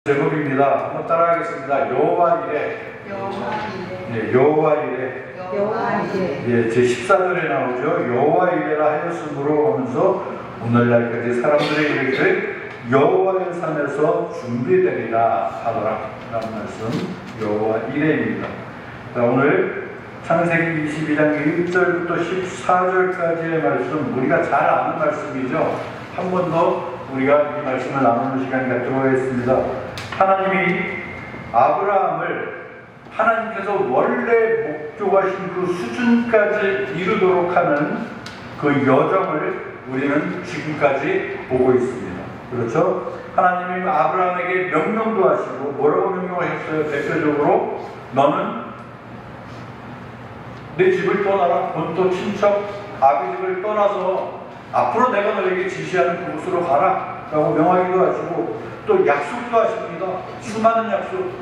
제목입니다. 한번 따라하겠습니다. 여호와 이레. 네, 여호와 이레. 예, 제 14절에 나오죠. 여호와 이레라 하였으므로 하면서 오늘날까지 사람들의 이르기를 여호와의 산에서 준비되리라 하더라 라는 말씀, 여호와 이레입니다. 자, 오늘 창세기 22장 1절부터 14절까지의 말씀, 우리가 잘 아는 말씀이죠. 한 번 더 우리가 이 말씀을 나누는 시간이 갖도록 하겠습니다. 하나님이 아브라함을 하나님께서 원래 목표하신 그 수준까지 이루도록 하는 그 여정을 우리는 지금까지 보고 있습니다. 그렇죠? 하나님이 아브라함에게 명령도 하시고 뭐라고 명령하셨어요? 대표적으로 너는 내 집을 떠나라, 본토 친척 아비 집을 떠나서 앞으로 내가 너에게 지시하는 그곳으로 가라 라고 명하기도 하시고 또 약속도 하십니다. 수많은 약속.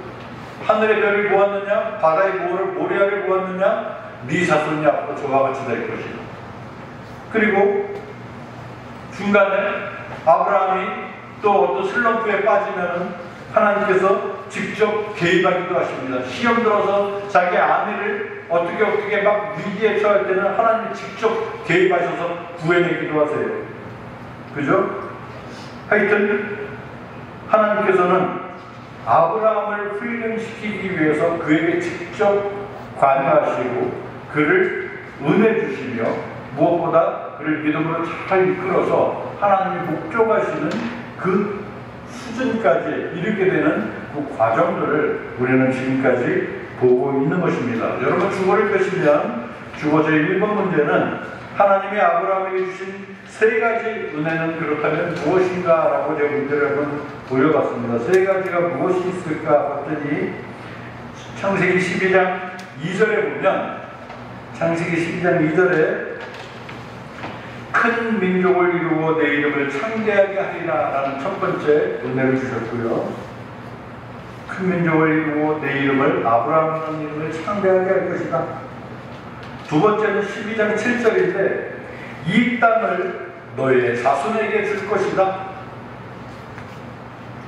하늘의 별을 보았느냐, 바다의 모래알을 보았느냐, 네 자손이 앞으로 저와 같이 될 것이다. 그리고 중간에 아브라함이 또 어떤 슬럼프에 빠지면 하나님께서 직접 개입하기도 하십니다. 시험 들어서 자기 아내를 어떻게 막 위기에 처할 때는 하나님이 직접 개입하셔서 구해내기도 하세요. 그죠? 하여튼 하나님께서는 아브라함을 훈련시키기 위해서 그에게 직접 관여하시고 그를 은혜 주시며 무엇보다 그를 믿음으로 잘 이끌어서 하나님이 목적하시는 그 수준까지 이르게 되는 그 과정들을 우리는 지금까지 보고 있는 것입니다. 여러분 주보를 펴시면 주보 제1번 문제는 하나님이 아브라함에게 주신 세 가지 은혜는 그렇다면 무엇인가? 라고 제가 문제를 한번 올려봤습니다. 세 가지가 무엇이 있을까 봤더니 창세기 12장 2절에 보면 창세기 12장 2절에 큰 민족을 이루고 내 이름을 창대하게 하리라 라는 첫 번째 은혜를 주셨고요. 큰 민족을 이루고 내 이름을 아브라함이라는 이름을 창대하게 할 것이다. 두 번째는 12장 7절인데 이 땅을 너의 자손에게 줄 것이다.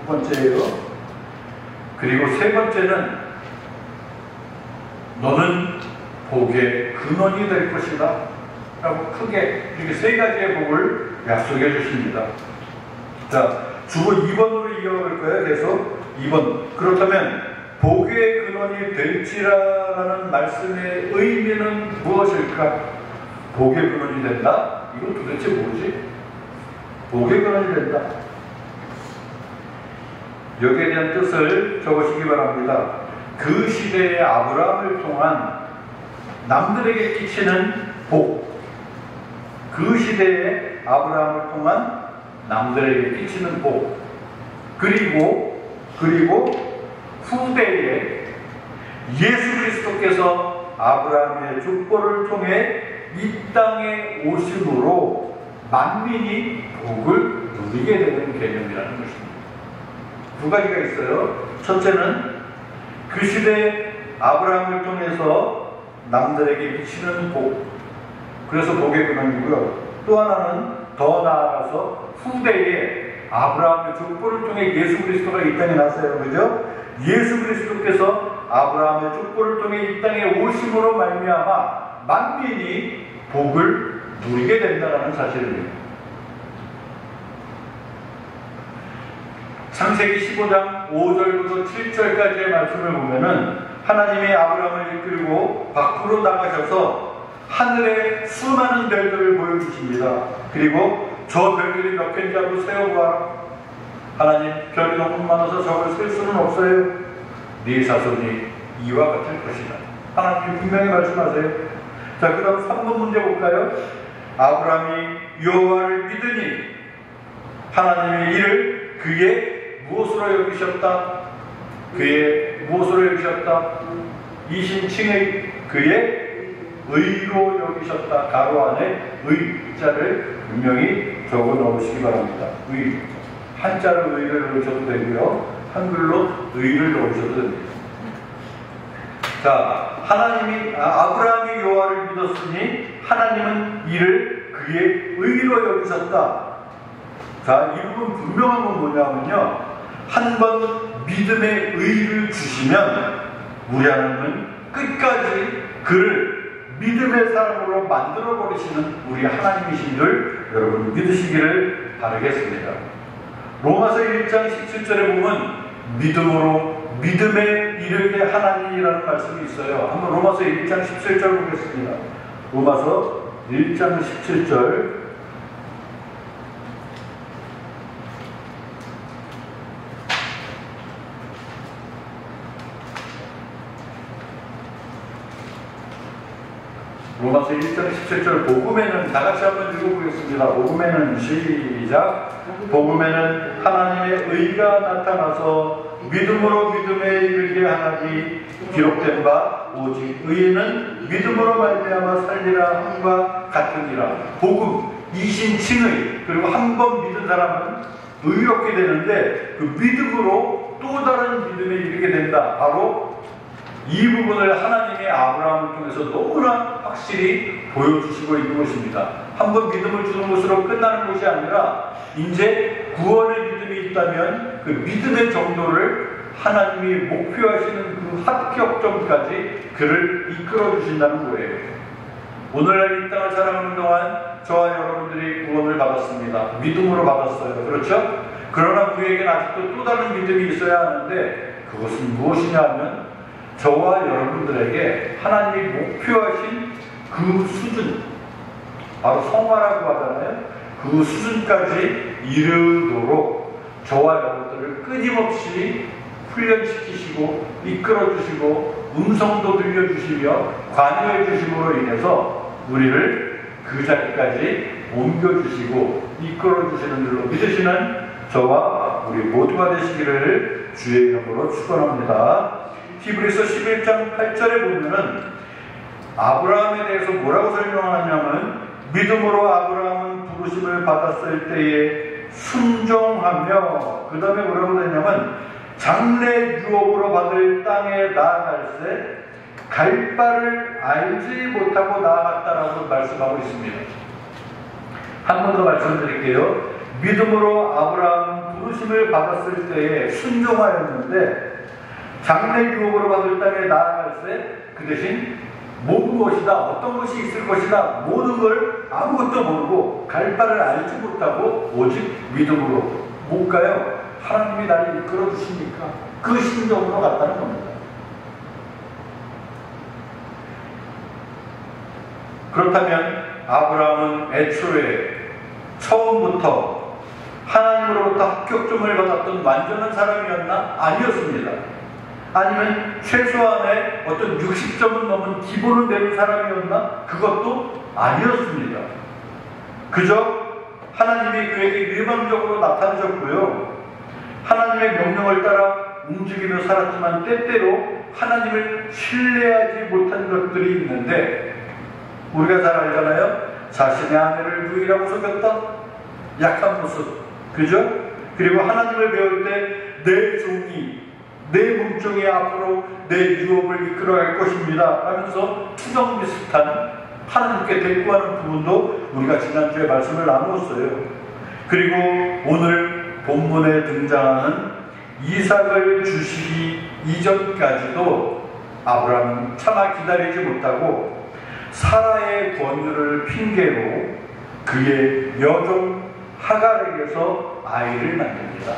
두 번째예요. 그리고 세 번째는 너는 복의 근원이 될 것이다 라고 크게 이렇게 세 가지의 복을 약속해 주십니다. 자, 주보 2번으로 이어갈 거예요. 계속 2번. 그렇다면 복의 근원이 될지라는 말씀의 의미는 무엇일까? 복의 근원이 된다? 이거 도대체 뭐지? 복의 근원이 된다. 여기에 대한 뜻을 적으시기 바랍니다. 그 시대의 아브라함을 통한 남들에게 끼치는 복, 그 시대의 아브라함을 통한 남들에게 끼치는 복, 그리고 후대에 예수 그리스도께서 아브라함의 족보를 통해 이 땅에 오심으로 만민이 복을 누리게 되는 개념이라는 것입니다. 두 가지가 있어요. 첫째는 그 시대 아브라함을 통해서 남들에게 미치는 복, 그래서 복의 근원이고요. 또 하나는 더 나아가서 후대에 아브라함의 족보를 통해 예수 그리스도가 이 땅에 났어요. 그죠? 예수 그리스도께서 아브라함의 족보를 통해 이 땅에 오심으로 말미암아 만민이 복을 누리게 된다는 사실입니다. 창세기 15장 5절부터 7절까지의 말씀을 보면은 하나님이 아브라함을 이끌고 밖으로 나가셔서 하늘의 수많은 별들을 보여주십니다. 그리고 저 별들이 몇 개인지 한번 세어보아라. 하나님, 별이 너무 많아서 저걸 셀 수는 없어요. 네 자손이 이와 같을 것이다. 하나님 분명히 말씀하세요. 자, 그 다음 3번 문제 볼까요? 아브라함이 여호와를 믿으니 하나님의 이를 그의 무엇으로 여기셨다? 그의 무엇으로 여기셨다? 이신칭의 그의 의로 여기셨다. 가로 안에 의자를 분명히 적어 넣으시기 바랍니다. 의. 한자로 의를 넣으셔도 되고요. 한글로 의를 넣으셔도 됩니다. 자, 아브라함이 여호와를 믿었으니 하나님은 이를 그의 의로 여기셨다. 자, 이 부분 분명한 건 뭐냐면요. 한 번 믿음의 의를 주시면 우리 하나님은 끝까지 그를 믿음의 사람으로 만들어 버리시는 우리 하나님이신 줄 여러분 믿으시기를 바라겠습니다. 로마서 1장 17절에 보면 믿음으로 믿음에 이르게 하나님이라는 말씀이 있어요. 한번 로마서 1장 17절 보겠습니다. 로마서 1장 17절. 로마서 1장 17절 복음에는 다같이 한번 읽어보겠습니다. 복음에는 시작. 복음에는 하나님의 의가 나타나서 믿음으로 믿음에 이르게 하나니 기록된 바 오직 의인은 믿음으로 말미암아 살리라 함과 같으니라. 복음 이신칭의 그리고 한 번 믿은 사람은 의롭게 되는데 그 믿음으로 또 다른 믿음에 이르게 된다. 바로 이 부분을 하나님의 아브라함을 통해서 너무나 확실히 보여주시고 있는 것입니다. 한번 믿음을 주는 것으로 끝나는 것이 아니라 이제 구원의 믿음이 있다면 그 믿음의 정도를 하나님이 목표하시는 그 합격점까지 그를 이끌어 주신다는 거예요. 오늘날 이 땅을 살아가는 동안 저와 여러분들이 구원을 받았습니다. 믿음으로 받았어요. 그렇죠? 그러나 우리에게는 아직도 또 다른 믿음이 있어야 하는데 그것은 무엇이냐 하면 저와 여러분들에게 하나님이 목표하신 그 수준, 바로 성화라고 하잖아요. 그 수준까지 이르도록 저와 여러분들을 끊임없이 훈련시키시고 이끌어주시고 음성도 들려주시며 관여해주심으로 인해서 우리를 그 자리까지 옮겨주시고 이끌어주시는 줄로 믿으시는 저와 우리 모두가 되시기를 주의 이름으로 축원합니다. 히브리서 11장 8절에 보면은 아브라함에 대해서 뭐라고 설명하냐면 믿음으로 아브라함은 부르심을 받았을 때에 순종하며 그 다음에 뭐라고 되냐면 장래 유업으로 받을 땅에 나아갈새 갈 바를 알지 못하고 나아갔다라고 말씀하고 있습니다. 한 번 더 말씀드릴게요. 믿음으로 아브라함은 부르심을 받았을 때에 순종하였는데 장래 유업으로 받을 땅에 나아갈새 그 대신 모든 것이다, 어떤 것이 있을 것이다, 모든 걸 아무것도 모르고 갈 바를 알지 못하고 오직 믿음으로 못 가요. 하나님이 나를 이끌어 주시니까 그 심정으로 갔다는 겁니다. 그렇다면 아브라함은 애초에 처음부터 하나님으로부터 합격점을 받았던 완전한 사람이었나? 아니었습니다. 아니면 최소한의 어떤 60점은 넘은 기본은 되는 사람이었나? 그것도 아니었습니다. 그저 하나님이 그에게 일방적으로 나타나셨고요. 하나님의 명령을 따라 움직이며 살았지만 때때로 하나님을 신뢰하지 못한 것들이 있는데 우리가 잘 알잖아요. 자신의 아내를 부인하고 속였다. 약한 모습. 그죠? 그리고 하나님을 배울 때 내 종이 내 몸종이 앞으로 내 유업을 이끌어갈 것입니다 하면서 투정 비슷한 하나님께 대꾸하는 부분도 우리가 지난주에 말씀을 나누었어요. 그리고 오늘 본문에 등장하는 이삭을 주시기 이전까지도 아브라함은 차마 기다리지 못하고 사라의 권유를 핑계로 그의 여종 하갈에게서 아이를 낳습니다.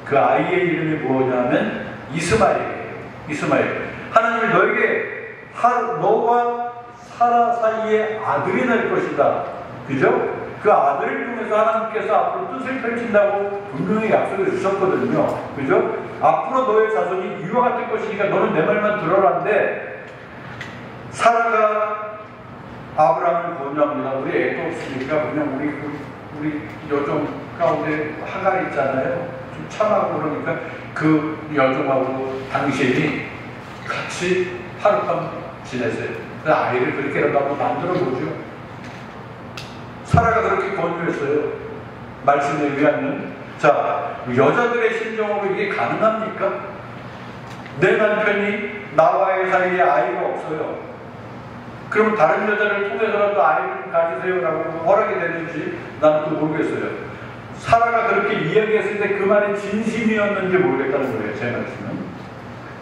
그 아이의 이름이 뭐냐면 이스마엘이에요. 이스마엘. 하나님이 너에게 너와 사라 사이에 아들이 날 것이다. 그죠? 그 아들을 통해서 하나님께서 앞으로 뜻을 펼친다고 분명히 약속을 주셨거든요. 그죠? 앞으로 너의 자손이 이와 같을 것이니까 너는 내 말만 들어라는데 사라가 아브라함을 권유합니다. 우리 애도 없으니까 그냥 우리 여종 가운데 하갈 있잖아요. 좀 참하고 그러니까 그 여종하고 당신이 같이 하룻밤 지내세요. 그래서 아이를 그렇게라도 한번 만들어 보죠. 사라가 그렇게 권유했어요. 말씀에 의하면. 자, 여자들의 심정으로 이게 가능합니까? 내 남편이 나와의 사이에 아이가 없어요. 그럼 다른 여자를 통해서라도 아이를 가지세요라고 허락이 되는지 나는 그거 모르겠어요. 사라가 그렇게 이야기했을 때 그 말이 진심이었는지 모르겠다는 거예요. 제 말씀은.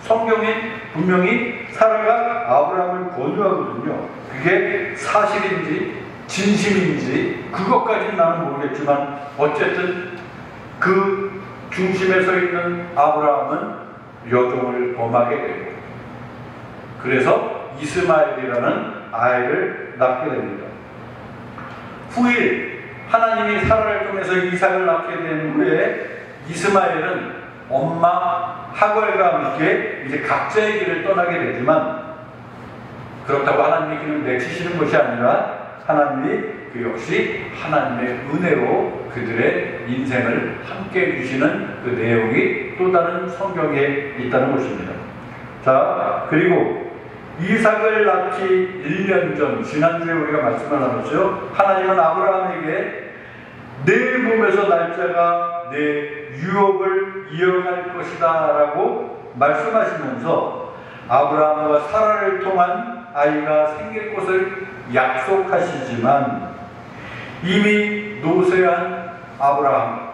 성경에 분명히 사라가 아브라함을 권유하거든요. 그게 사실인지 진심인지 그것까지는 나는 모르겠지만 어쨌든 그 중심에 서 있는 아브라함은 여종을 범하게 되고 그래서 이스마엘이라는 아이를 낳게 됩니다. 후일 하나님이 사라를 통해서 이삭을 낳게 된 후에 이스마엘은 엄마 하걸과 함께 이제 각자의 길을 떠나게 되지만 그렇다고 하나님의 길을 내치시는 것이 아니라 하나님이 그 역시 하나님의 은혜로 그들의 인생을 함께 해주시는 그 내용이 또 다른 성경에 있다는 것입니다. 자, 그리고 이삭을 낳기 1년 전, 지난주에 우리가 말씀을 나눴죠. 하나님은 아브라함에게 내 몸에서 날 자가 내 유업을 이어갈 것이다 라고 말씀하시면서 아브라함과 사라를 통한 아이가 생길 것을 약속하시지만 이미 노쇠한 아브라함,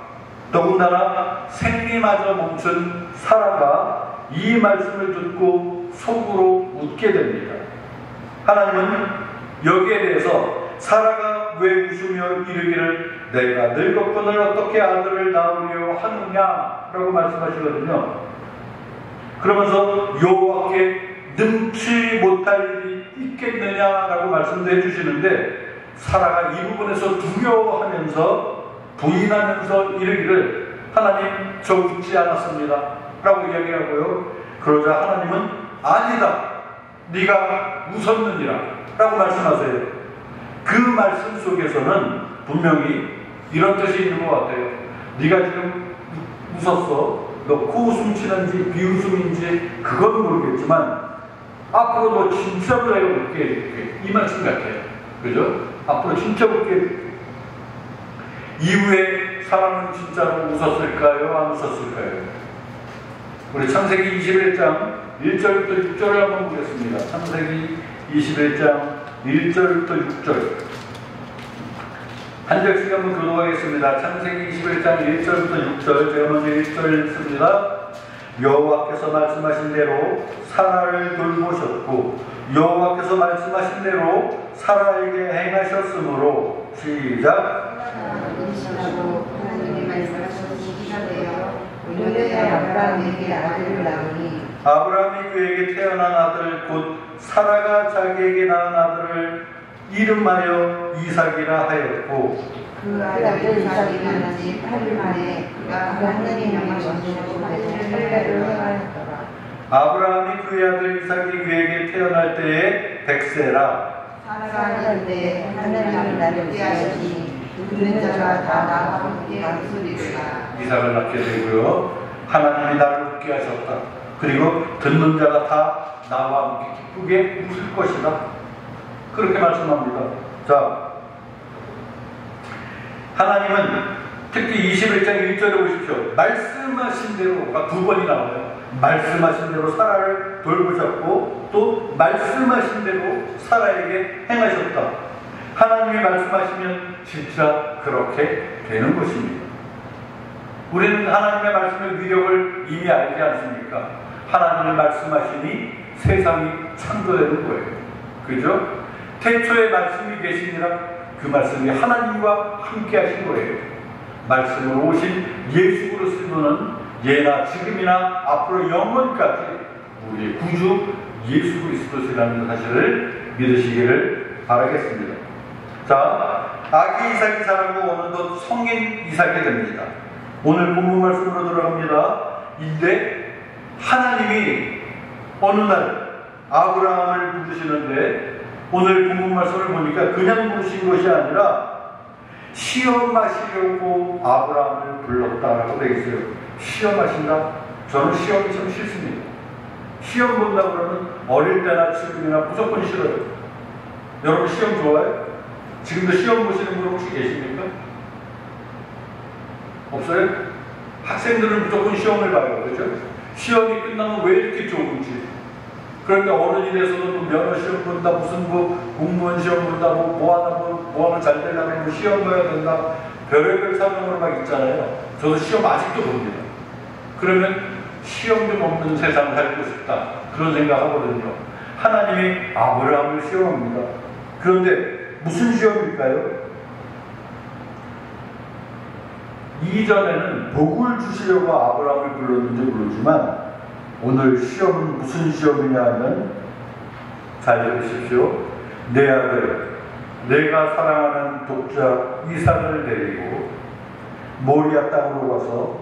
더군다나 생리마저 멈춘 사라가 이 말씀을 듣고 속으로 웃게 됩니다. 하나님은 여기에 대해서 사라가 왜 웃으며 이르기를 내가 늙었거늘 어떻게 아들을 낳으려 하느냐라고 말씀하시거든요. 그러면서 여호와께 능치 못할 일이 있겠느냐라고 말씀도 해주시는데 사라가 이 부분에서 두려워하면서 부인하면서 이르기를 하나님 저 웃지 않았습니다 라고 이야기하고요. 그러자 하나님은 아니다 네가 웃었느니라 라고 말씀하세요. 그 말씀 속에서는 분명히 이런 뜻이 있는 것 같아요. 네가 지금 웃었어. 너 코웃음 치는지 비웃음인지 그건 모르겠지만 앞으로 너 진짜로 내가 웃게 해줄게. 이 말씀 같아요. 그죠? 앞으로 진짜 웃게 해줄게. 이후에 사람은 진짜로 웃었을까요? 안 웃었을까요? 우리 창세기 21장 1절부터 6절을 한번 보겠습니다. 창세기 21장 1절부터 6절 한 절씩 한번 교독하겠습니다. 창세기 21장 1절부터 6절 제가 먼저 1절 읽습니다. 여호와께서 말씀하신 대로 사라를 돌보셨고 여호와께서 말씀하신 대로 사라에게 행하셨으므로 시작. 아브라함이 그에게 태어난 아들 곧 사라가 자기에게 낳은 아들을 이름하여 이삭이라 하였고 그 아들 이삭이 낳은 지 8일 만에 그가 하나님의 명하심으로 할례를 행하였더라. 아브라함이 그의 아들 이삭이 그에게 태어날 때에 100세라 살아갈 때에 하나님이 나를 웃게 하시니 듣는 자가 다 나와 함께 웃으리라. 이삭을 낳게 되고요. 하나님이 나를 웃게 하셨다. 그리고 듣는 자가 다 나와 함께 기쁘게 웃을 것이다. 그렇게 말씀합니다. 자, 하나님은 특히 21장 1절에 보십시오. 말씀하신 대로 두 번이 나와요. 말씀하신 대로 사라를 돌보셨고 또 말씀하신 대로 사라에게 행하셨다. 하나님이 말씀하시면 진짜 그렇게 되는 것입니다. 우리는 하나님의 말씀의 위력을 이미 알지 않습니까? 하나님이 말씀하시니 세상이 창조되는 거예요. 그죠? 태초에 말씀이 계시니라 그 말씀이 하나님과 함께 하신 거예요. 말씀으로 오신 예수 그리스도는 예나 지금이나 앞으로 영원까지 우리의 구주 예수 그리스도시라는 사실을 믿으시기를 바라겠습니다. 자, 아기 이삭이 자라고 어느덧 성인 이삭이 됩니다. 오늘 본문 말씀으로 들어갑니다. 인데 하나님이 어느 날 아브라함을 부르시는데 오늘 본문 말씀을 보니까 그냥 부르신 것이 아니라 시험하시려고 아브라함을 불렀다라고 되어 있어요. 시험하신다? 저는 시험이 참 싫습니다. 시험 본다 그러면 어릴 때나 지금이나 무조건 싫어요. 여러분 시험 좋아해요? 지금도 시험 보시는 분 혹시 계십니까? 없어요? 학생들은 무조건 시험을 봐요. 그죠? 시험이 끝나면 왜 이렇게 좋은지. 그런데 어른이 돼서도 면허 시험 본다, 무슨 공무원 시험 본다, 뭐 하나 잘 되려면 시험 봐야 된다. 별의별 사정으로 막 있잖아요. 저도 시험 아직도 봅니다. 그러면 시험 좀 없는 세상 살고 싶다. 그런 생각하거든요. 하나님이 아브라함을 시험합니다. 그런데 무슨 시험일까요? 이전에는 복을 주시려고 아브라함을 불렀는지 모르지만 오늘 시험은 무슨 시험이냐 하면 잘 들으십시오. 내 아들, 내가 사랑하는 독자 이삭을 데리고 모리아 땅으로 가서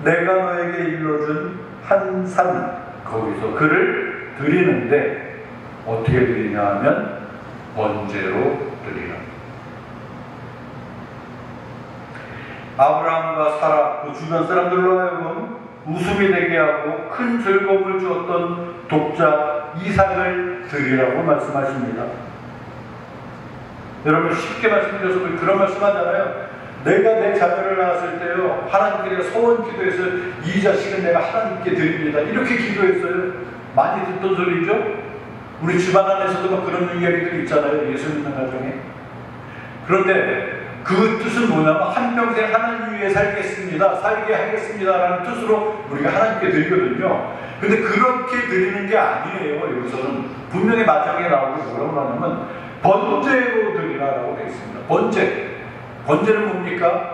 내가 너에게 일러준 한 산 거기서 그를 드리는데 어떻게 드리냐 하면 번제로 드리라. 아브라함과 사라 그 주변 사람들로 하여금 웃음이 되게 하고 큰 즐거움을 주었던 독자 이삭을 드리라고 말씀하십니다. 여러분 쉽게 말씀드려서 그런 말씀하잖아요. 내가 내 자녀를 낳았을 때요 하나님께 소원 기도해서 이 자식은 내가 하나님께 드립니다 이렇게 기도했어요. 많이 듣던 소리죠. 우리 집안 안에서도 막 그런 이야기들이 있잖아요. 예수 믿는 가정에. 그런데 그 뜻은 뭐냐면 한평생 하나님 위해 살게 하겠습니다 라는 뜻으로 우리가 하나님께 드리거든요. 근데 그렇게 드리는 게 아니에요. 여기서는 분명히 마지막에 나오고 뭐라고 하냐면 번제로 드리라라고 되어 있습니다. 번제는 뭡니까?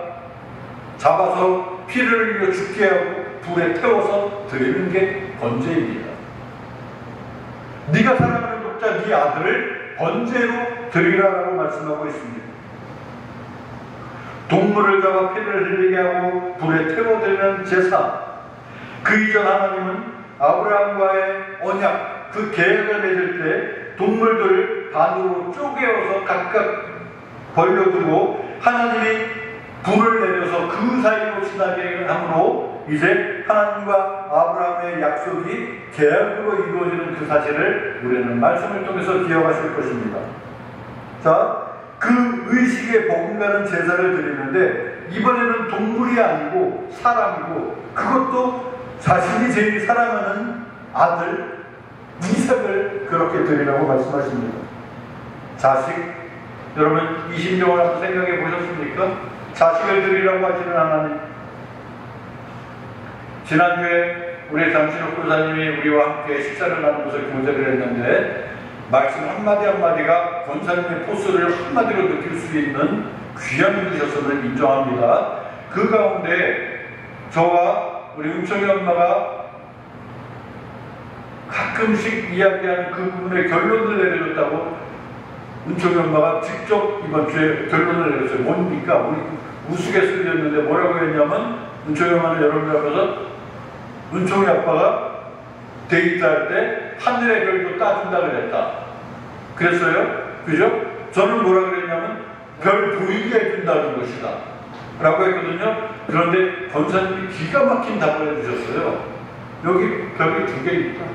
잡아서 피를 흘려 죽게 하고 불에 태워서 드리는 게 번제입니다. 네가 사랑하는 독자 네 아들을 번제로 드리라라고 말씀하고 있습니다. 동물을 잡아 피를 흘리게 하고 불에 태워드리는 제사. 그 이전 하나님은 아브라함과의 언약, 그 계약을 맺을 때 동물들을 반으로 쪼개어서 각각 벌려두고 하나님이 불을 내려서 그 사이로 지나게 함으로 이제 하나님과 아브라함의 약속이 계약으로 이루어지는 그 사실을 우리는 말씀을 통해서 기억하실 것입니다. 자, 그 의식에 버금가는 제사를 드리는데 이번에는 동물이 아니고 사람이고 그것도 자신이 제일 사랑하는 아들 이삭을 그렇게 드리라고 말씀하십니다. 자식, 여러분 이 심정을 한번 생각해 보셨습니까? 자식을 드리라고 하시는 하나님. 지난주에 우리 장신욱 교사님이 우리와 함께 식사를 나누면서 교제를 했는데 말씀 한마디 한마디가 권사님의 포스를 한마디로 느낄 수 있는 귀한 분이셨음을 인정합니다. 그 가운데 저와 우리 은총이 엄마가 가끔씩 이야기하는 그 부분에 결론을 내려줬다고 은총이 엄마가 직접 이번 주에 결론을 내렸어요. 뭡니까? 우리 우스갯소리였는데 뭐라고 했냐면 은총이 엄마는 여러분들 앞에서 은총이 아빠가 데이트할 때 하늘의 별도 따준다 그랬다. 그랬어요? 그죠? 저는 뭐라 그랬냐면 별 보이게 해준다는 것이다 라고 했거든요. 그런데 권사님이 기가 막힌 답을 해주셨어요. 여기 별이 2개 있다.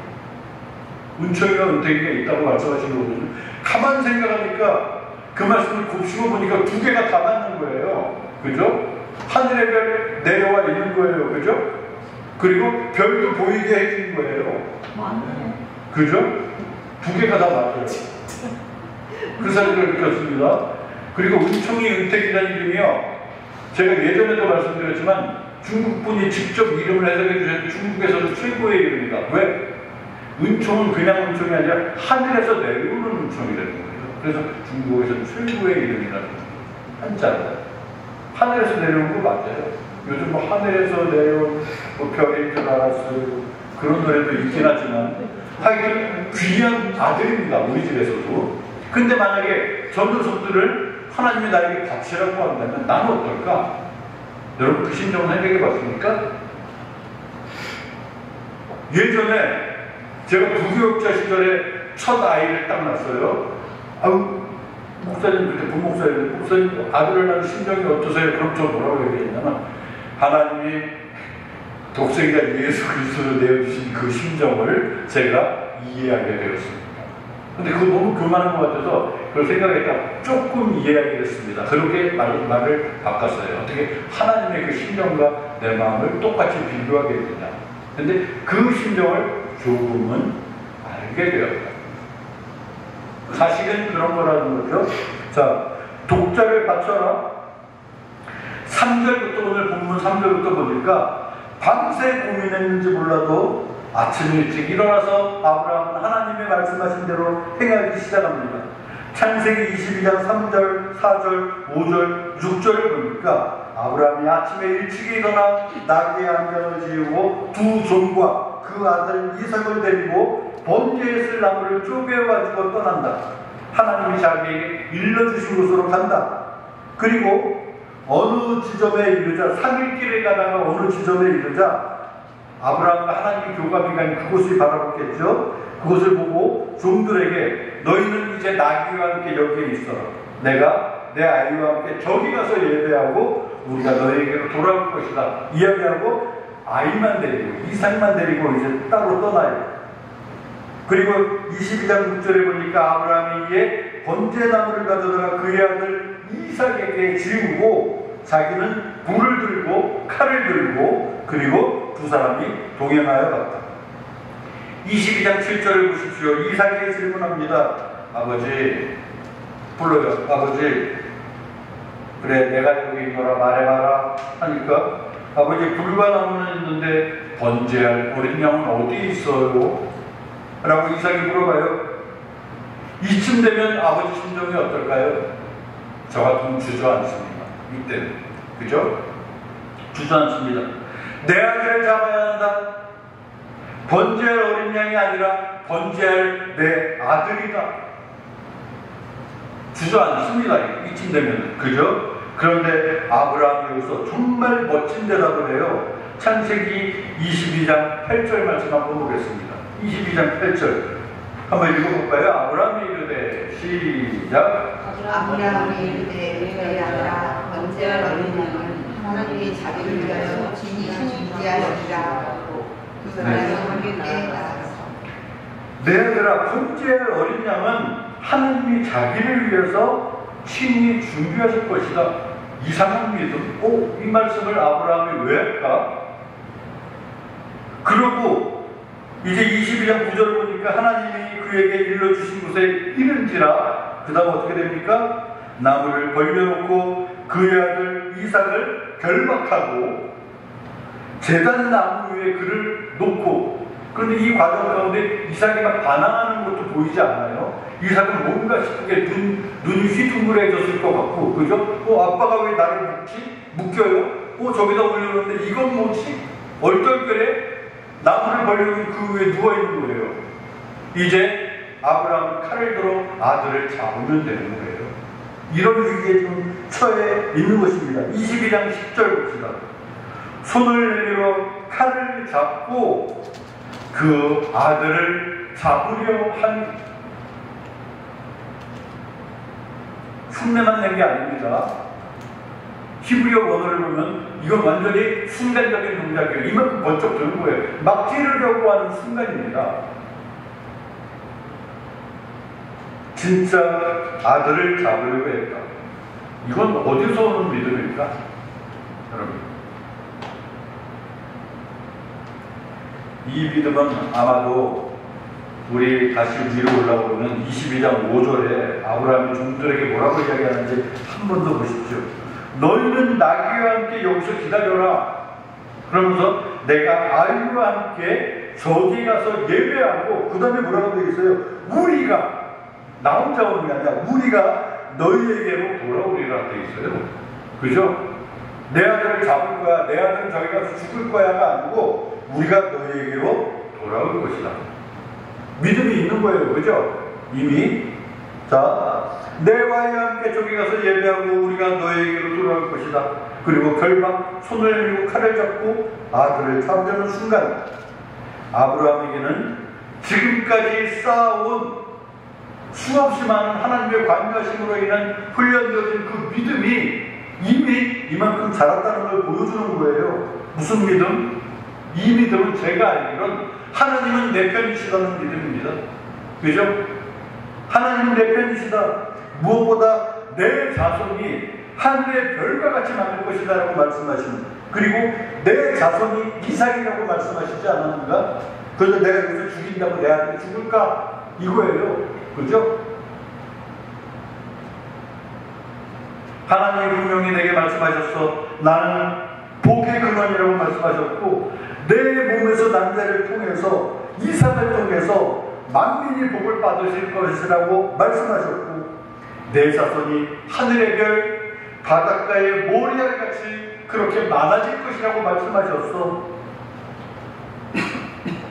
은총이가 은택이가 있다고 말씀하신 거거든요. 가만 생각하니까 그 말씀을 곱씹어 보니까 2개가 다 맞는 거예요. 그죠? 하늘의 별 내려와 있는 거예요. 그죠? 그리고 별도 보이게 해준 거예요. 맞네. 그죠? 2개가 다 맞아요. 그 사실을 느꼈습니다. 그리고 은총이 은택이라는 이름이요. 제가 예전에도 말씀드렸지만 중국분이 직접 이름을 해석해 주셔서 중국에서도 최고의 이름이다. 왜? 은총은 그냥 은총이 아니라 하늘에서 내려오는 은총이 되는 거예요. 그래서 중국에서는 최고의 이름이라는 한자로. 하늘에서 내려온 거 맞아요. 요즘 뭐 하늘에서 내려온 뭐 별인 줄 알았어요. 그런 노래도 있긴 하지만 하여튼 귀한 아들입니다. 우리 집에서도. 근데 만약에 저 녀석들을 하나님이 나에게 바치라고 한다면 나는 어떨까? 여러분 그 심정을 생각해 봤습니까? 예전에 제가 부교육자 시절에 첫 아이를 딱 낳았어요. 아유, 목사님, 그때 부목사님, 목사님 아들을 낳은 심정이 어떠세요? 그럼 저 뭐라고 얘기했냐면 하나님이 독생자 예수 그리스도를 내어주신 그 심정을 제가 이해하게 되었습니다. 근데 그거 너무 교만한 것 같아서 그걸 생각했다 조금 이해하게 됐습니다. 그렇게 말을 바꿨어요. 어떻게 하나님의 그 심정과 내 마음을 똑같이 비교하게 되냐. 근데 그 심정을 조금은 알게 되었다. 사실은 그런 거라는 거죠. 자, 독자를 바쳐라. 3절부터 오늘 본문 3절부터 보니까 밤새 고민했는지 몰라도 아침 일찍 일어나서 아브라함은 하나님의 말씀하신 대로 행하기 시작합니다. 창세기 22장 3절, 4절, 5절, 6절을 보니까 아브라함이 아침에 일찍 일어나 나귀의 안장을 지우고 두 종과 그 아들 이삭을 데리고 번제에 쓸 나무를 쪼개가지고 떠난다. 하나님이 자기에게 일러주신 곳으로 간다. 그리고 어느 지점에 이르자 3일길을 가다가 어느 지점에 이르자 아브라함과 하나님이 교감이 간 그곳을 바라봤겠죠. 그것을 보고 종들에게 너희는 이제 나귀와 함께 여기에 있어라. 내가 내 아이와 함께 저기 가서 예배하고 우리가 너희에게로 돌아올 것이다. 이야기하고 아이만 데리고 이삭만 데리고 이제 따로 떠나요. 그리고 22장 6절에 보니까 아브라함이 이에 번제나무를 가져다가 그의 아들 이삭에게 지우고 자기는 불을 들고 칼을 들고 그리고 두 사람이 동행하여 갔다. 22장 7절을 보십시오. 이삭에게 질문합니다. 아버지, 불러요. 아버지, 그래 내가 여기 있노라 말해봐라 하니까 아버지 불과 나무는 있는데 번제할 어린 양은 어디 있어요? 라고 이삭이 물어봐요. 이쯤 되면 아버지 심정이 어떨까요? 저 같으면 주저앉습니다. 이때는. 그죠? 주저앉습니다. 내 아들을 잡아야 한다. 번제할 어린 양이 아니라 번제할 내 아들이다. 주저앉습니다. 이쯤 되면. 그죠? 그런데 아브라함이 여기서 정말 멋진 대답을 해요. 창세기 22장 8절 말씀 한번 보겠습니다. 22장 8절 한번 읽어볼까요? 아브라함이 이르되 시작. 아브라함이 이르되 내 아들아 번제할 어린 양은 하나님이 자기를 위하여 친히 준비하시리라. 그 사람이 함께 나아가서 내 아들아 번제할 어린 양은 하나님이 자기를 위해서 친히 준비하실 것이다. 이상한 믿음. 이 말씀을 아브라함이 왜 할까? 그러고 이제 22장 9절을 보니까 하나님이 그에게 일러주신 곳에 이른지라 그 다음 어떻게 됩니까? 나무를 벌려놓고 그의 아들 이삭을 결박하고 제단 나무 위에 그를 놓고 그런데 이 과정 가운데 이삭이 막 반항하는 것도 보이지 않아요? 이삭은 뭔가 싶게 눈이 휘둥그레졌을 것 같고 그죠? 아빠가 왜 나를 묶여요? 저기다 올려놓는데 이건 뭐지? 얼떨결에 나무를 벌리고 그 위에 누워있는 거예요. 이제 아브라함은 칼을 들어 아들을 잡으면 되는 거예요. 이런 위기에 좀 처해 있는 것입니다. 22장 10절 봅시다. 손을 내밀어 칼을 잡고 그 아들을 잡으려 한 흉내만 낸 게 아닙니다. 히브리어 원어를 보면 이건 완전히 순간적인 동작이에요. 이만큼 번쩍 드는 거예요. 막 찌르려고 하는 순간입니다. 진짜 아들을 잡으려고 했다. 이건 어디서 오는 믿음입니까? 여러분, 이 믿음은 아마도 우리 다시 위로 올라오는 22장 5절에 아브라함이 종들에게 뭐라고 이야기하는지 한 번 더 보십시오. 너희는 나귀와 함께 여기서 기다려라. 그러면서 내가 아이와 함께 저기 가서 예배하고 그 다음에 뭐라고 되어 있어요? 우리가 나 혼자 오는 게 아니라 우리가 너희에게로 돌아오리라 되어 있어요. 그죠? 내 아들을 잡을 거야. 내 아들은 저기 가서 죽을 거야가 아니고 우리가 너희에게로 돌아올 것이다. 믿음이 있는 거예요. 그죠? 이미. 자, 내와 함께 저기 가서 예배하고 우리가 너희에게로 돌아올 것이다. 그리고 결박, 손을 밀고 칼을 잡고 아들을 잡으려는 순간 아브라함에게는 지금까지 쌓아온 수없이 많은 하나님의 관여심으로 인한 훈련되어진 그 믿음이 이미 이만큼 자랐다는 걸 보여주는 거예요. 무슨 믿음? 이 믿음은 제가 알기로는 하나님은 내 편이시다는 믿음입니다. 그죠? 하나님은 내 편이시다. 무엇보다 내 자손이 하늘의 별과 같이 많을 것이다 라고 말씀하시는, 그리고 내 자손이 이삭이라고 말씀하시지 않았는가? 그래서 내가 여기서 죽인다고 내 아들이 죽을까? 이거예요. 그죠? 하나님이 분명히 내게 말씀하셨어. 나는 복의 근원이라고 말씀하셨고, 내 몸에서 난 자를 통해서 이삭을 통해서 만민이 복을 받으실 것이라고 말씀하셨고, 내 자손이 하늘의 별 바닷가의 모래알같이 그렇게 많아질 것이라고 말씀하셨어.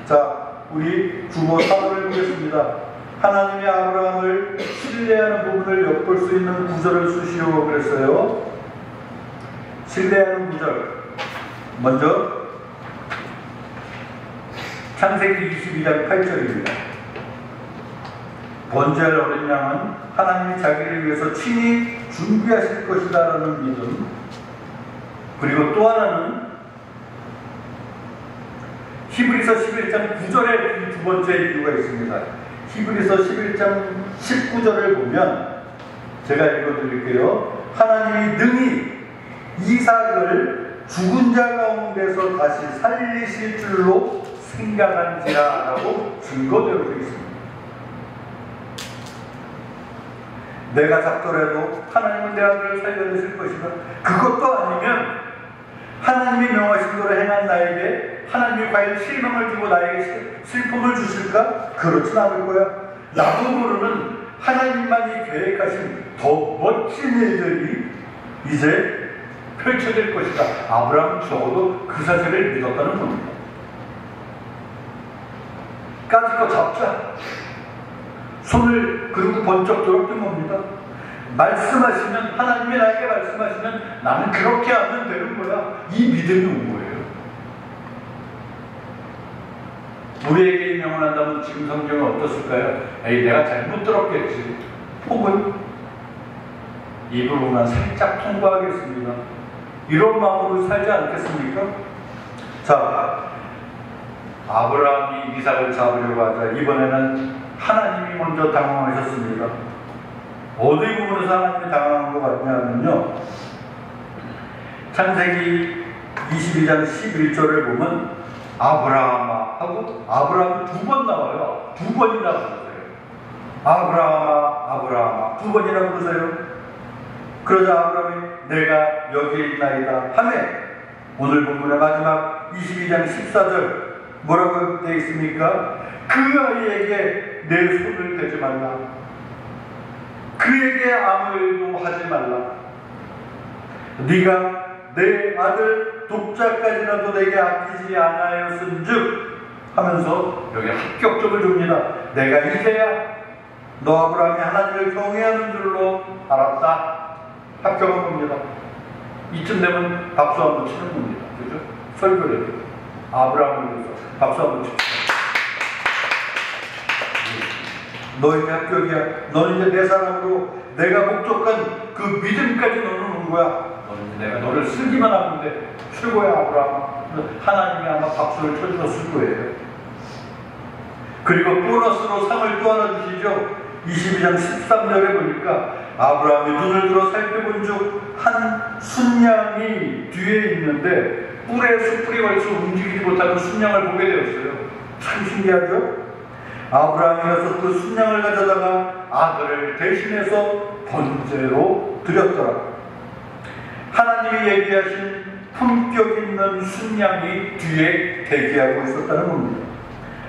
자, 우리 주보 4번을 보겠습니다. 하나님이 아브라함을 신뢰하는 부분을 엿볼 수 있는 구절을 쓰시오 그랬어요. 신뢰하는 구절, 먼저 창세기 22장 8절입니다. 번제할 어린 양은 하나님이 자기를 위해서 친히 준비하실 것이다 라는 믿음. 그리고 또 하나는 히브리서 11장 9절에 두 번째 이유가 있습니다. 히브리서 11장 19절을 보면, 제가 읽어드릴게요. 하나님이 능히 이삭을 죽은 자 가운데서 다시 살리실 줄로 생각한지라 라고 증거되어 있습니다. 내가 작더라도 하나님은 내 아들을 살려내실 것이다. 그것도 아니면 하나님이 명하신 대로 행한 나에게 하나님이 과연 실망을 주고 나에게 슬픔을 주실까? 그렇진 않을 거야. 나도 모르는 하나님만이 계획하신 더 멋진 일들이 이제 펼쳐질 것이다. 아브라함은 적어도 그 사실을 믿었다는 겁니다. 까짓 거 잡자. 손을 그리고 번쩍 들었던 겁니다. 말씀하시면, 하나님이 나에게 말씀하시면 나는 그렇게 하면 되는 거야. 이 믿음이 온 거예요. 우리에게 명언한다면 지금 성경은 어떻을까요? 에이, 내가 잘못 들었겠지. 혹은 이 부분만 살짝 통과하겠습니다. 이런 마음으로 살지 않겠습니까? 자, 아브라함이 이삭을 잡으려고 하자 이번에는 하나님이 먼저 당황하셨습니다. 어디 부분에서 하나님이 당황한 것 같냐면요, 창세기 22장 11절을 보면 아브라함아 하고 아브라함이 두 번 나와요. 두 번이나 부르세요. 아브라함아, 아브라함아 두 번이나 부르세요. 그러자 아브라함이 내가 여기에 있나이다 하매, 오늘 본문의 마지막 22장 14절 뭐라고 되어 있습니까? 그 아이에게 내 손을 대지 말라. 그에게 아무 일도 하지 말라. 네가 내 아들 독자까지라도 내게 아끼지 않았은즉 하면서 여기 합격점을 줍니다. 내가 이제야 너 아브라함이 하나님을 경외하는 줄로 알았다. 합격한 겁니다. 이쯤 되면 박수 한번 치는 겁니다. 그죠? 설교를 아브라함을 위해서 박수 한번 칩시다. 너에게 합격이야. 너는 이제 내 사람으로 내가 목적한 그 믿음까지 너는 온 거야. 너는 내가 너를 쓰기만 하면 돼. 최고야 아브라함. 하나님이 아마 박수를 쳐주셨을 거예요. 그리고 보너스로 상을 또 하나 주시죠. 22장 13절에 보니까 아브라함이 눈을 들어 살펴본 즉 한 순양이 뒤에 있는데 뿔에 숯불이 걸쳐 움직이지 못하는 순양을 보게 되었어요. 참 신기하죠? 아브라함이 가서 그 순양을 가져다가 아들을 대신해서 번제로 드렸더라. 하나님이 얘기하신 품격 있는 순양이 뒤에 대기하고 있었다는 겁니다.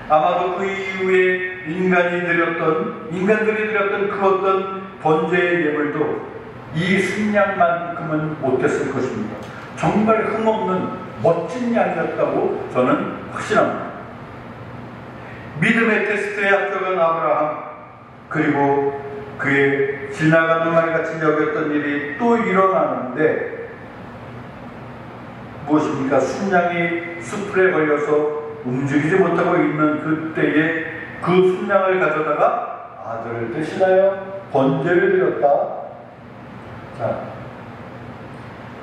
아마도 그 이후에 인간들이 드렸던 그 어떤 번제의 예물도 이 순양만큼은 못했을 것입니다. 정말 흠없는 멋진 양이었다고 저는 확신합니다. 믿음의 테스트에 합격한 아브라함, 그리고 그의 지나가는 말같이 여겼던 일이 또 일어나는데 무엇입니까? 순양이 숯불에 걸려서 움직이지 못하고 있는 그때에 그 순양을 가져다가 아들을 대신하여 번제를 드렸다. 자,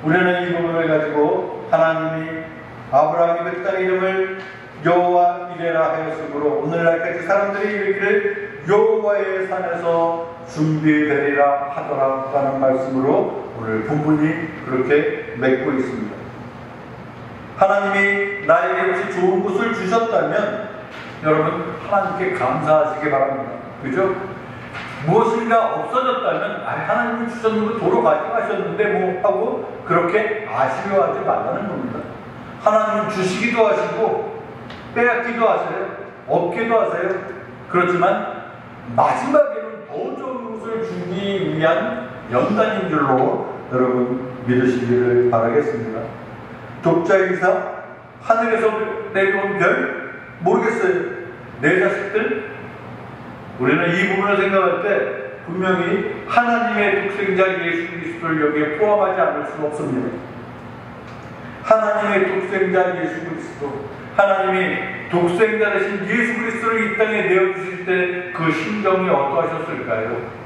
우리는 이 부분을 가지고 하나님이 아브라함이 그 땅 이름을 여호와 이레라 하였으므로 오늘날까지 사람들이 이르기를 여호와의 산에서 준비되리라 하더라라는 말씀으로 오늘 본문이 그렇게 맺고 있습니다. 하나님이 나에게 혹시 좋은 곳을 주셨다면 여러분 하나님께 감사하시기 바랍니다. 그죠? 무엇인가 없어졌다면 하나님이 주셨는 거 도로 가져가셨는데 뭐 하고 그렇게 아쉬워하지 말라는 겁니다. 하나님은 주시기도 하시고 빼앗기도 하세요. 얻기도 하세요. 그렇지만 마지막에는 더 좋은 것을 주기 위한 연단인 줄로 여러분 믿으시기를 바라겠습니다. 독자이사, 하늘에서 내려온 별, 모르겠어요. 내 자식들, 우리는 이 부분을 생각할 때 분명히 하나님의 독생자 예수 그리스도를 여기에 포함하지 않을 수는 없습니다. 하나님의 독생자 예수 그리스도, 하나님이 독생자 되신 예수 그리스도를 이 땅에 내어주실 때 그 심정이 어떠하셨을까요?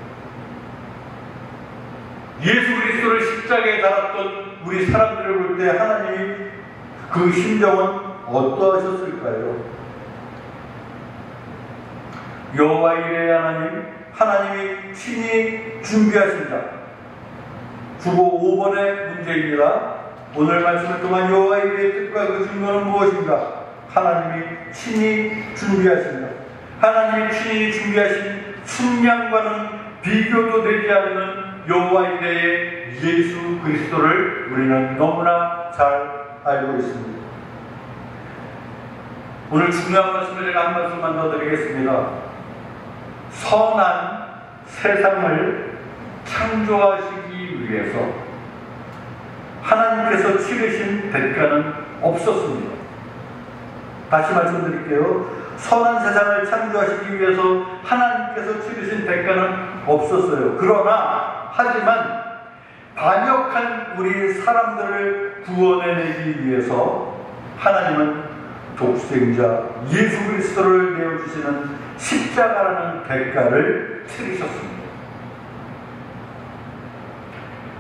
예수 그리스도를 십자가에 달았던 우리 사람들을 볼 때 하나님이 그 심정은 어떠하셨을까요? 여호와 이레 하나님이 친히 준비하신다. 주보 5번의 문제입니다. 오늘 말씀을 통한 여호와 이레의 뜻과 그 증거는 무엇인가? 하나님이 친히 준비하신다. 하나님이 친히 준비하신 순양과는 비교도 되지 않는 여호와 이레의 예수 그리스도를 우리는 너무나 잘 알고 있습니다. 오늘 중요한 말씀을 제가 한 말씀만 더 드리겠습니다. 선한 세상을 창조하시기 위해서 하나님께서 치르신 대가는 없었습니다. 다시 말씀드릴게요. 선한 세상을 창조하시기 위해서 하나님께서 치르신 대가는 없었어요. 하지만 반역한 우리 사람들을 구원해내기 위해서 하나님은 독생자 예수 그리스도를 내어주시는 십자가라는 대가를 치르셨습니다.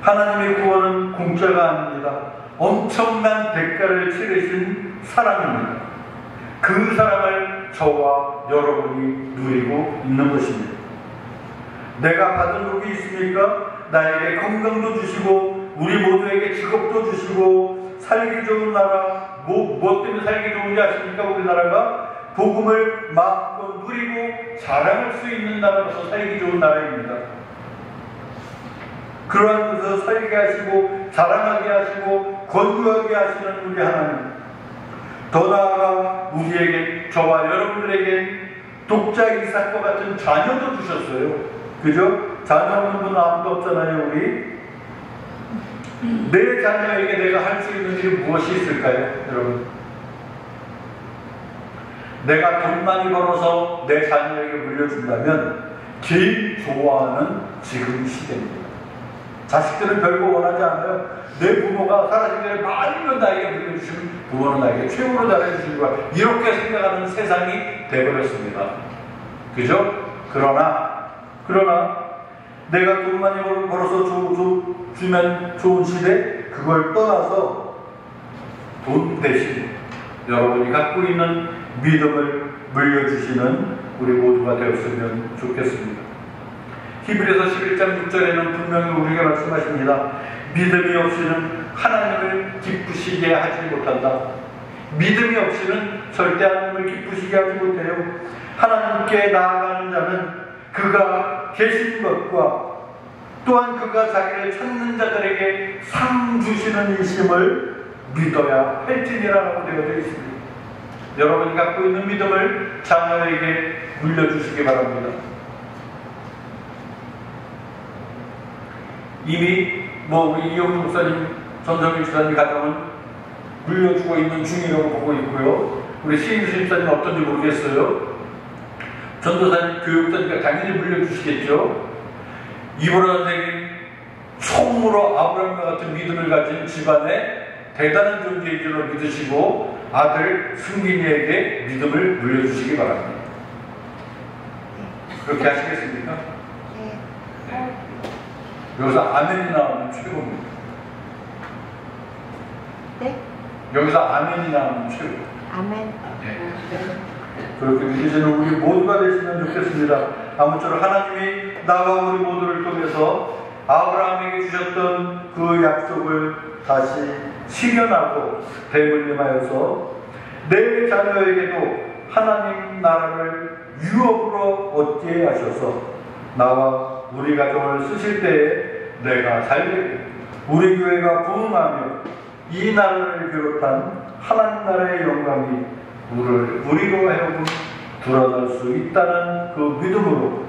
하나님의 구원은 공짜가 아닙니다. 엄청난 대가를 치르신 사랑입니다. 그 사랑을 저와 여러분이 누리고 있는 것입니다. 내가 받은 복이 있습니까? 나에게 건강도 주시고 우리 모두에게 직업도 주시고 살기 좋은 나라, 무엇 때문에 살기 좋은지 아십니까? 우리나라가 복음을 마음껏 누리고 자랑할 수 있는 나라로서 살기 좋은 나라입니다. 그러한 곳에서 살게 하시고 자랑하게 하시고 건조하게 하시는 우리 하나님, 더 나아가 우리에게, 저와 여러분들에게 독자 이삭과 같은 자녀도 주셨어요. 그죠? 자녀 없는 분은 아무도 없잖아요. 우리 내 자녀에게 내가 할 수 있는 일이 무엇이 있을까요? 여러분, 내가 돈 많이 벌어서 내 자녀에게 물려준다면 제일 좋아하는 지금 시대입니다. 자식들은 별거 원하지 않아요. 내 부모가 살아신 날 많이면 나에게 물려주시면 부모는 나에게 최고로 잘해주시는 거야. 이렇게 생각하는 세상이 되어버렸습니다. 그죠? 그러나 내가 돈 많이 벌어서 주면 좋은 시대, 그걸 떠나서 돈 대신 여러분이 갖고 있는 믿음을 물려주시는 우리 모두가 되었으면 좋겠습니다. 히브리서 11장 6절에는 분명히 우리에게 말씀하십니다. 믿음이 없이는 하나님을 기쁘시게 하지 못한다. 믿음이 없이는 절대 하나님을 기쁘시게 하지 못해요. 하나님께 나아가는 자는 그가 계신 것과 또한 그가 자기를 찾는 자들에게 상 주시는 이심을 믿어야 할지니라라고 되어 있습니다. 여러분이 갖고 있는 믿음을 자녀에게 물려주시기 바랍니다. 이미 우리 이용주 목사님, 전성일 주사님 가정은 물려주고 있는 중이라고 보고 있고요. 우리 시인수 집사님 어떤지 모르겠어요. 전도사님, 교육자니까 당연히 물려주시겠죠. 이보라 선생님, 총무로 아브라함과 같은 믿음을 가진 집안의 대단한 존재인 줄로 믿으시고 아들 승빈이에게 믿음을 물려주시기 바랍니다. 그렇게 하시겠습니까? 네. 여기서 아멘이 나오면 최고입니다. 네? 여기서 아멘이 나오면 최고. 아멘. 네. 그렇게 믿으시는 우리 모두가 되시면 좋겠습니다. 아무쪼록 하나님이 나와 우리 모두를 통해서 아브라함에게 주셨던 그 약속을 다시 실현하고 대물림하여서 내 자녀에게도 하나님 나라를 유업으로 얻게 하셔서 나와 우리 가족을 쓰실 때에 내가 잘되고 우리 교회가 부흥하며 이 나라를 비롯한 하나님 나라의 영광이 우리로 하여금 드러날 수 있다는 그 믿음으로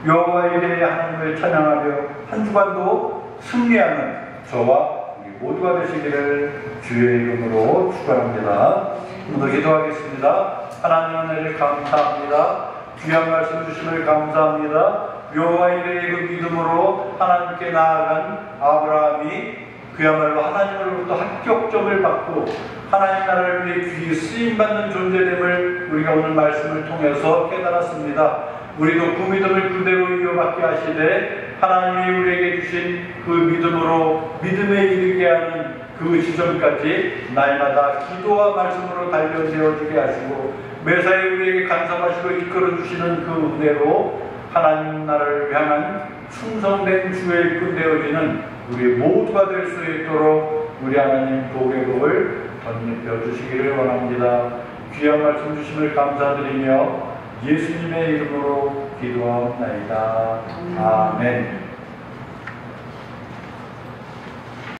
여호와의 이레의 하나님을 찬양하며 한 주간도 승리하는 저와 우리 모두가 되시기를 주의 이름으로 축원합니다. 오늘 기도하겠습니다. 하나님 은혜를 감사합니다. 귀한 말씀 주심을 감사합니다. 여호와의 이레의 그 믿음으로 하나님께 나아간 아브라함이 그야말로 하나님으로부터 합격점을 받고 하나님 나라를 위해 귀히 쓰임받는 존재됨을 우리가 오늘 말씀을 통해서 깨달았습니다. 우리도 그 믿음을 그대로 이어받게 하시되 하나님이 우리에게 주신 그 믿음으로 믿음에 이르게 하는 그 지점까지 날마다 기도와 말씀으로 단련되어지게 하시고 매사에 우리에게 간섭하시고 이끌어주시는 그 은혜로 하나님 나라를 향한 충성된 주의 일꾼 되어지는 우리 모두가 될 수 있도록 우리 하나님 복의 복을 덧입혀 주시기를 원합니다. 귀한 말씀 주심을 감사드리며 예수님의 이름으로 기도하옵나이다. 아멘.